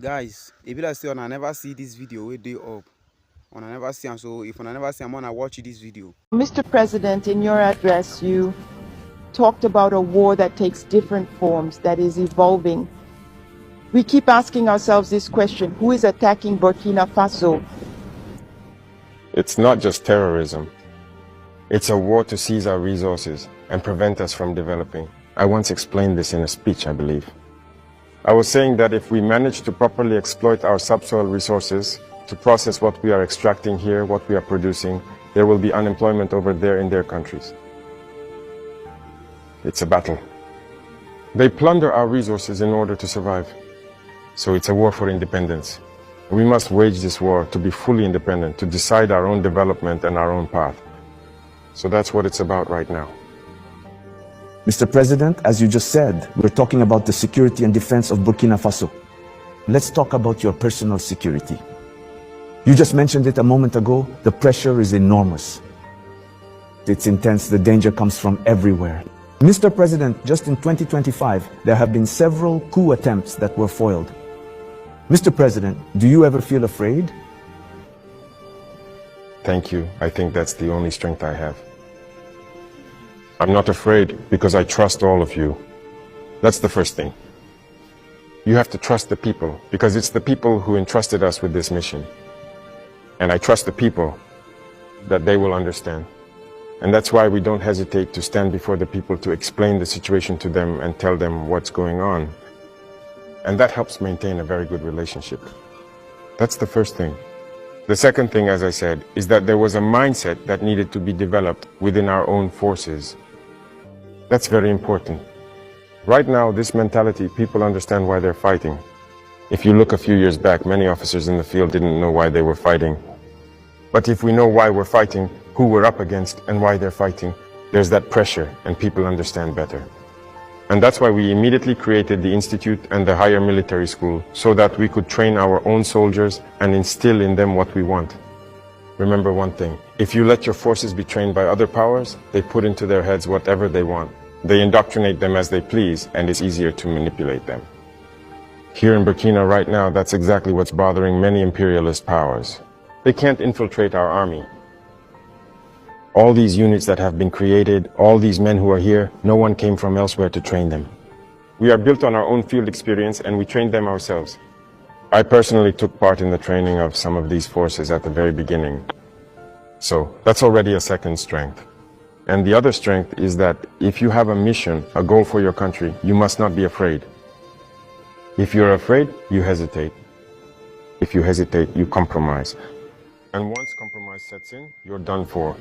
Guys, if you like say I never see this video wey dey up, I never see am. So if I never see am, I watch this video. Mr. President, in your address, you talked about a war that takes different forms, that is evolving. We keep asking ourselves this question: who is attacking Burkina Faso? It's not just terrorism. It's a war to seize our resources and prevent us from developing. I once explained this in a speech, I believe. I was saying that if we manage to properly exploit our subsoil resources, to process what we are extracting here, what we are producing, there will be unemployment over there in their countries. It's a battle. They plunder our resources in order to survive. So it's a war for independence. We must wage this war to be fully independent, to decide our own development and our own path. So that's what it's about right now. Mr. President, as you just said, we're talking about the security and defense of Burkina Faso. Let's talk about your personal security. You just mentioned it a moment ago. The pressure is enormous. It's intense. The danger comes from everywhere. Mr. President, just in 2025, there have been several coup attempts that were foiled. Mr. President, do you ever feel afraid? Thank you. I think that's the only strength I have. I'm not afraid because I trust all of you. That's the first thing. You have to trust the people because it's the people who entrusted us with this mission. And I trust the people that they will understand. And that's why we don't hesitate to stand before the people to explain the situation to them and tell them what's going on. And that helps maintain a very good relationship. That's the first thing. The second thing, as I said, is that there was a mindset that needed to be developed within our own forces. That's very important. Right now, this mentality, people understand why they're fighting. If you look a few years back, many officers in the field didn't know why they were fighting. But if we know why we're fighting, who we're up against, and why they're fighting, there's that pressure, and people understand better. And that's why we immediately created the Institute and the Higher Military School, so that we could train our own soldiers and instill in them what we want. Remember one thing, if you let your forces be trained by other powers, they put into their heads whatever they want. They indoctrinate them as they please, and it's easier to manipulate them. Here in Burkina right now, that's exactly what's bothering many imperialist powers. They can't infiltrate our army. All these units that have been created, all these men who are here, no one came from elsewhere to train them. We are built on our own field experience and we trained them ourselves. I personally took part in the training of some of these forces at the very beginning. So that's already a second strength. And the other strength is that if you have a mission, a goal for your country, you must not be afraid. If you're afraid, you hesitate. If you hesitate, you compromise. And once compromise sets in, you're done for.